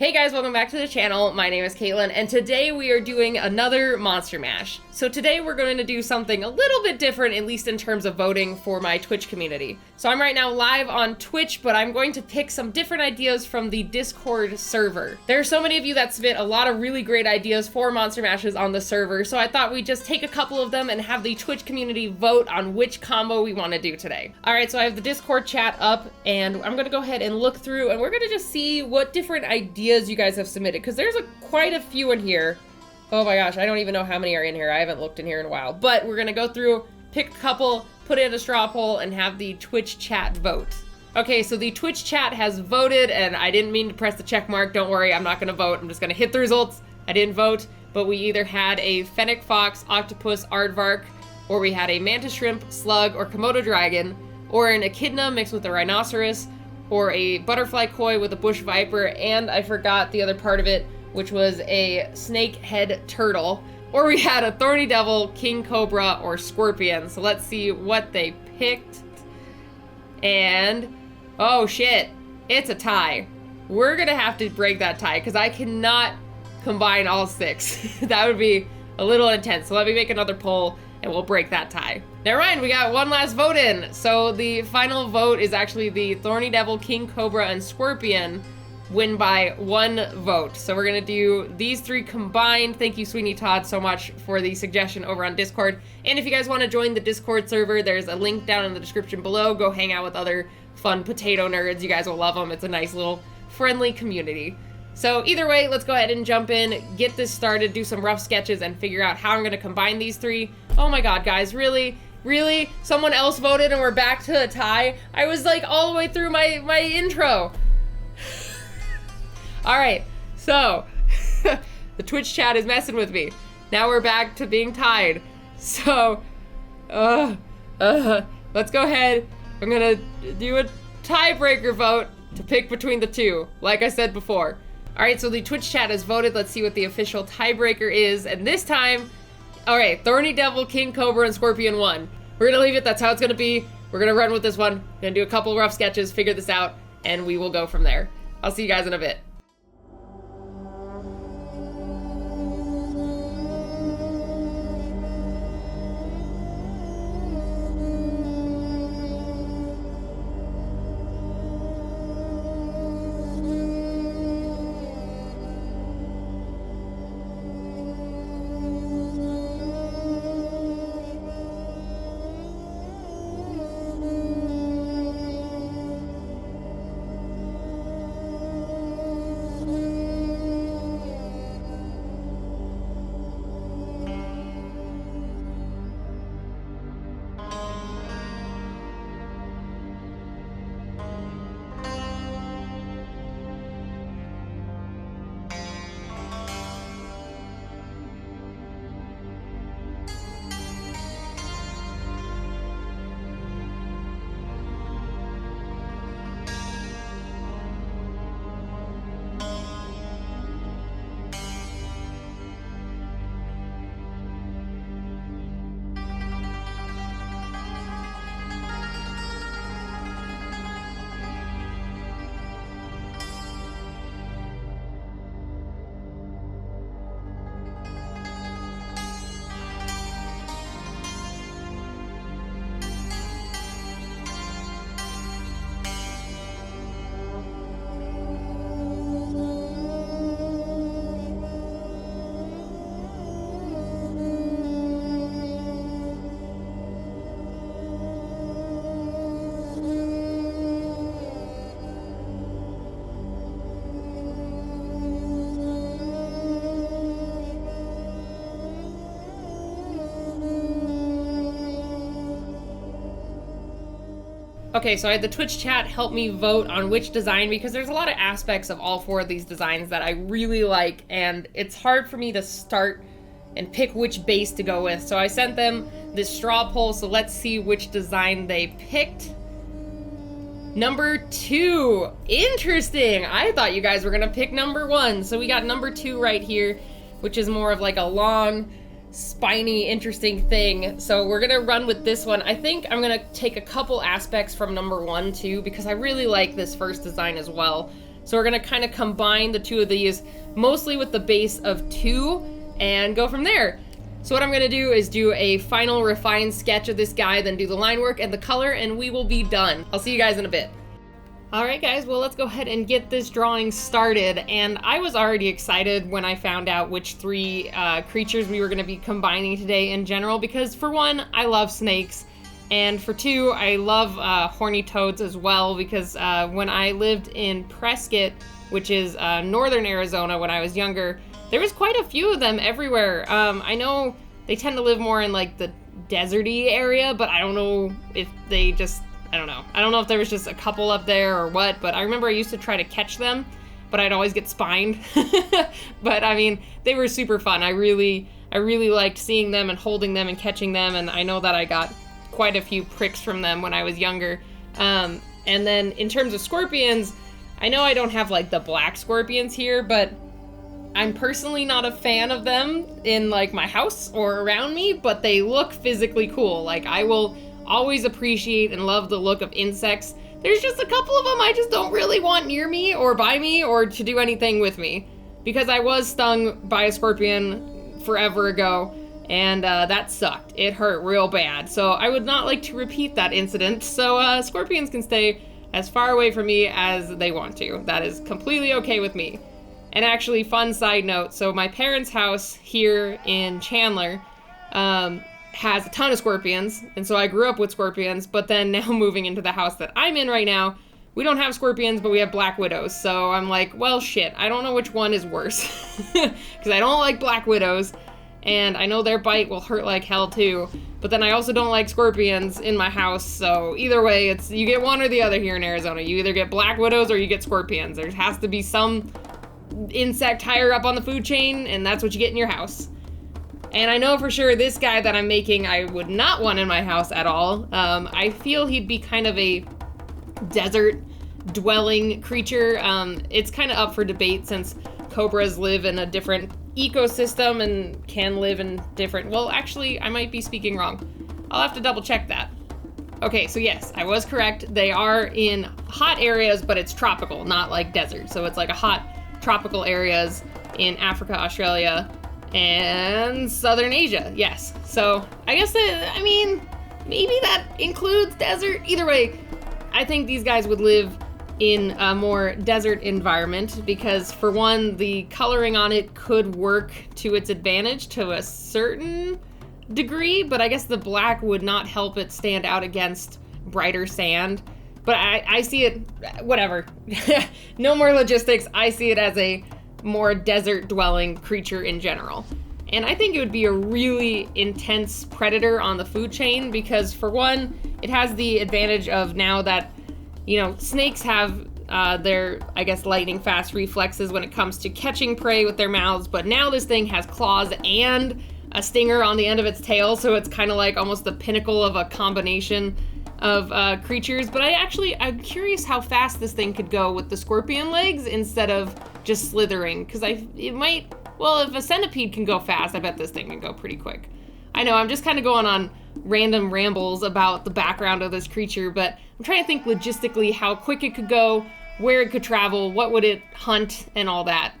Hey guys, welcome back to the channel. My name is Katelyn, and today we are doing another Monster Mash. So today we're going to do something a little bit different, at least in terms of voting for my Twitch community. So I'm right now live on Twitch, but I'm going to pick some different ideas from the Discord server. There are so many of you that submit a lot of really great ideas for Monster Mashes on the server, so I thought we'd just take a couple of them and have the Twitch community vote on which combo we want to do today. Alright, so I have the Discord chat up, and I'm going to go ahead and look through, and we're going to just see what different ideas you guys have submitted, because there's quite a few in here. Oh my gosh, I don't even know how many are in here. I haven't looked in here in a while, but we're gonna go through, pick a couple, put it in a straw poll, and have the Twitch chat vote. Okay, so the Twitch chat has voted, and I didn't mean to press the check mark. Don't worry, I'm not gonna vote. I'm just gonna hit the results. I didn't vote, but we either had a Fennec Fox, Octopus, Aardvark, or we had a Mantis Shrimp, Slug, or Komodo Dragon, or an Echidna mixed with a Rhinoceros, or a Butterfly Koi with a Bush Viper, and I forgot the other part of it, which was a Snakehead Turtle. Or we had a Thorny Devil, King Cobra, or Scorpion. So let's see what they picked. And, oh shit, it's a tie. We're gonna have to break that tie, because I cannot combine all six. That would be a little intense. So let me make another poll, and we'll break that tie. Never mind, we got one last vote in. So the final vote is actually the Thorny Devil, King Cobra, and Scorpion win by 1 vote. So we're gonna do these 3 combined. Thank you, Sweeney Todd, so much for the suggestion over on Discord. And if you guys wanna join the Discord server, there's a link down in the description below. Go hang out with other fun potato nerds. You guys will love them. It's a nice little friendly community. So either way, let's go ahead and jump in, get this started, do some rough sketches, and figure out how I'm gonna combine these 3. Oh my god, guys, really? Really? Someone else voted and we're back to a tie? I was like all the way through my intro. Alright, so the Twitch chat is messing with me. Now we're back to being tied. So, let's go ahead. I'm gonna do a tiebreaker vote to pick between the 2, like I said before. Alright, so the Twitch chat has voted. Let's see what the official tiebreaker is. And this time, alright, Thorny Devil, King Cobra, and Scorpion won. We're gonna leave it. That's how it's gonna be. We're gonna run with this one. We're gonna do a couple rough sketches, figure this out, and we will go from there. I'll see you guys in a bit. Okay, so I had the Twitch chat help me vote on which design, because there's a lot of aspects of all 4 of these designs that I really like, and it's hard for me to start and pick which base to go with. So I sent them this straw poll, so let's see which design they picked. Number 2, interesting. I thought you guys were gonna pick number 1. So we got number 2 right here, which is more of like a long, spiny, interesting thing. So we're gonna run with this one. I think I'm gonna take a couple aspects from number 1 too, because I really like this first design as well. So we're gonna kind of combine the two of these, mostly with the base of 2, and go from there. So what I'm gonna do is do a final refined sketch of this guy, then do the line work and the color, and we will be done. I'll see you guys in a bit. Alright guys, well let's go ahead and get this drawing started, and I was already excited when I found out which 3 creatures we were going to be combining today in general, because for 1, I love snakes, and for 2, I love horny toads as well, because when I lived in Prescott, which is northern Arizona when I was younger, there was quite a few of them everywhere. I know they tend to live more in like the deserty area, but I don't know if they just... I don't know. I don't know if there was just a couple up there or what, but I remember I used to try to catch them, but I'd always get spined. But I mean, they were super fun. I really liked seeing them and holding them and catching them, and I know that I got quite a few pricks from them when I was younger. And then in terms of scorpions, I know I don't have like the black scorpions here, but I'm personally not a fan of them in like my house or around me, but they look physically cool. Like I will always appreciate and love the look of insects. There's just a couple of them I just don't really want near me or by me or to do anything with me, because I was stung by a scorpion forever ago, and that sucked. It hurt real bad, so I would not like to repeat that incident. So scorpions can stay as far away from me as they want to. That is completely okay with me. And actually, fun side note, so my parents' house here in Chandler has a ton of scorpions, and so I grew up with scorpions, but then now moving into the house that I'm in right now, we don't have scorpions, but we have black widows, so I'm like, well, shit, I don't know which one is worse, because I don't like black widows, and I know their bite will hurt like hell too, but then I also don't like scorpions in my house, so either way, it's you get one or the other here in Arizona. You either get black widows or you get scorpions. There has to be some insect higher up on the food chain, and that's what you get in your house. And I know for sure this guy that I'm making, I would not want in my house at all. I feel he'd be kind of a desert-dwelling creature. It's kind of up for debate since cobras live in a different ecosystem and can live in different... Well, actually, I might be speaking wrong. I'll have to double-check that. Okay, so yes, I was correct. They are in hot areas, but it's tropical, not like desert. So it's like a hot tropical areas in Africa, Australia, and Southern Asia, yes. So I guess that, I mean, maybe that includes desert. Either way, I think these guys would live in a more desert environment because, for one, the coloring on it could work to its advantage to a certain degree, but I guess the black would not help it stand out against brighter sand. But I see it, whatever. No more logistics. I see it as a more desert-dwelling creature in general. And I think it would be a really intense predator on the food chain because, for one, it has the advantage of now that, you know, snakes have their, I guess, lightning-fast reflexes when it comes to catching prey with their mouths, but now this thing has claws and a stinger on the end of its tail, so it's kind of like almost the pinnacle of a combination of creatures. But I'm curious how fast this thing could go with the scorpion legs instead of just slithering, because it might, well, if a centipede can go fast, I bet this thing can go pretty quick. I know, I'm just kind of going on random rambles about the background of this creature, but I'm trying to think logistically how quick it could go, where it could travel, what would it hunt, and all that.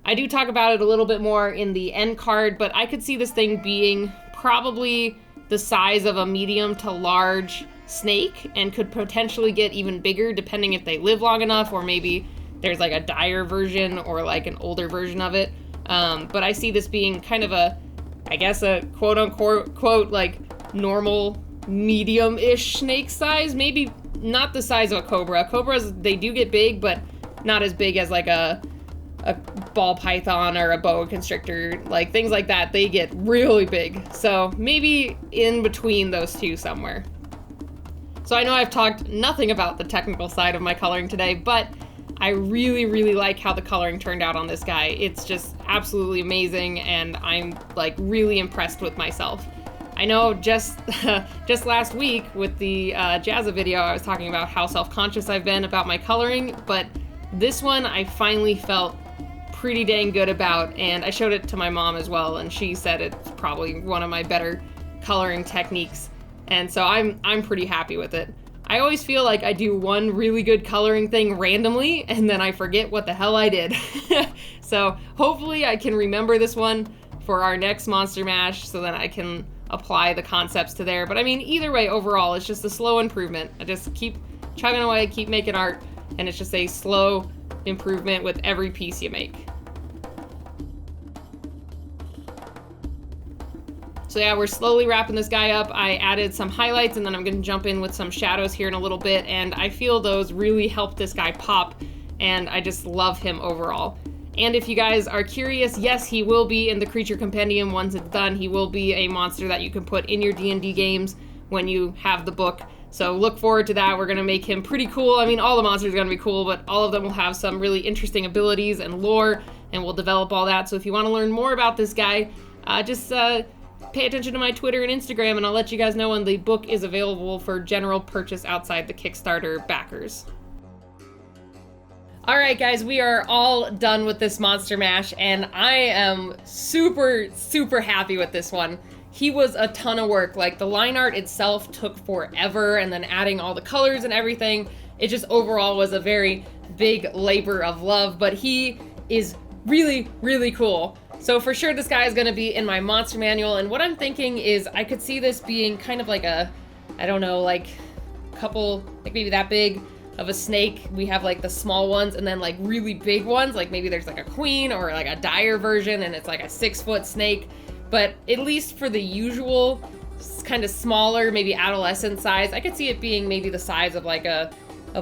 I do talk about it a little bit more in the end card, but I could see this thing being probably the size of a medium to large snake and could potentially get even bigger depending if they live long enough, or maybe there's like a dire version or like an older version of it. But I see this being kind of a, I guess, a quote unquote like normal medium-ish snake size. Maybe not the size of a cobra. Cobras, they do get big, but not as big as like a ball python or a boa constrictor. Like things like that, they get really big. So maybe in between those two somewhere. So I know I've talked nothing about the technical side of my coloring today, but I really, really like how the coloring turned out on this guy. It's just absolutely amazing, and I'm like really impressed with myself. I know just last week with the Jazza video, I was talking about how self-conscious I've been about my coloring, but this one I finally felt pretty dang good about, and I showed it to my mom as well, and she said it's probably one of my better coloring techniques. And so I'm pretty happy with it. I always feel like I do one really good coloring thing randomly, and then I forget what the hell I did. So hopefully I can remember this one for our next Monster Mash, so that I can apply the concepts to there. But I mean, either way, overall, it's just a slow improvement. I just keep chugging away, keep making art, and it's just a slow improvement with every piece you make. So yeah, we're slowly wrapping this guy up. I added some highlights, and then I'm gonna jump in with some shadows here in a little bit, and I feel those really help this guy pop, and I just love him overall. And if you guys are curious, yes, he will be in the Creature Compendium once it's done. He will be a monster that you can put in your D&D games when you have the book. So look forward to that. We're gonna make him pretty cool. I mean, all the monsters are gonna be cool, but all of them will have some really interesting abilities and lore, and we'll develop all that. So if you wanna learn more about this guy, just pay attention to my Twitter and Instagram, and I'll let you guys know when the book is available for general purchase outside the Kickstarter backers. All right, guys, we are all done with this Monster Mash, and I am super, super happy with this one. He was a ton of work. Like, the line art itself took forever, and then adding all the colors and everything, it just overall was a very big labor of love, but he is really, really cool. So for sure, this guy is gonna be in my monster manual, and what I'm thinking is I could see this being kind of like a, I don't know, like couple, like maybe that big of a snake. We have like the small ones, and then like really big ones, like maybe there's like a queen or like a dire version, and it's like a 6-foot snake. But at least for the usual kind of smaller, maybe adolescent size, I could see it being maybe the size of like a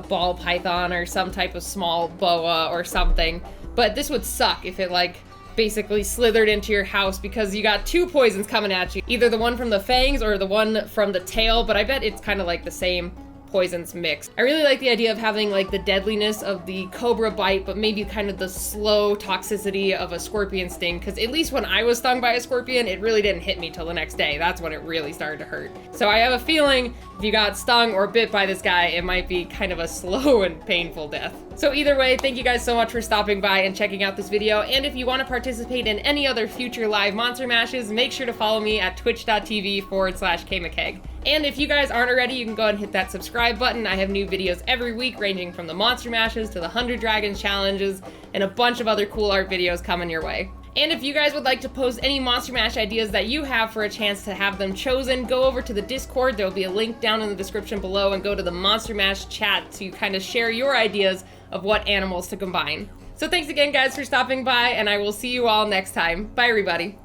ball python or some type of small boa or something. But this would suck if it like basically slithered into your house, because you got 2 poisons coming at you, either the one from the fangs or the one from the tail, but I bet it's kind of like the same poisons mixed. I really like the idea of having like the deadliness of the cobra bite, but maybe kind of the slow toxicity of a scorpion sting, because at least when I was stung by a scorpion, it really didn't hit me till the next day. That's when it really started to hurt. So I have a feeling if you got stung or bit by this guy, it might be kind of a slow and painful death. So either way, thank you guys so much for stopping by and checking out this video, and if you want to participate in any other future live Monster Mashes, make sure to follow me at twitch.tv/KMcCaigue. And if you guys aren't already, you can go ahead and hit that subscribe button. I have new videos every week, ranging from the Monster Mashes to the 100 Dragons challenges, and a bunch of other cool art videos coming your way. And if you guys would like to post any Monster Mash ideas that you have for a chance to have them chosen, go over to the Discord. There will be a link down in the description below, and go to the Monster Mash chat to kind of share your ideas of what animals to combine. So thanks again, guys, for stopping by, and I will see you all next time. Bye, everybody.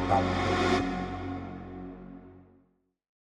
Bye.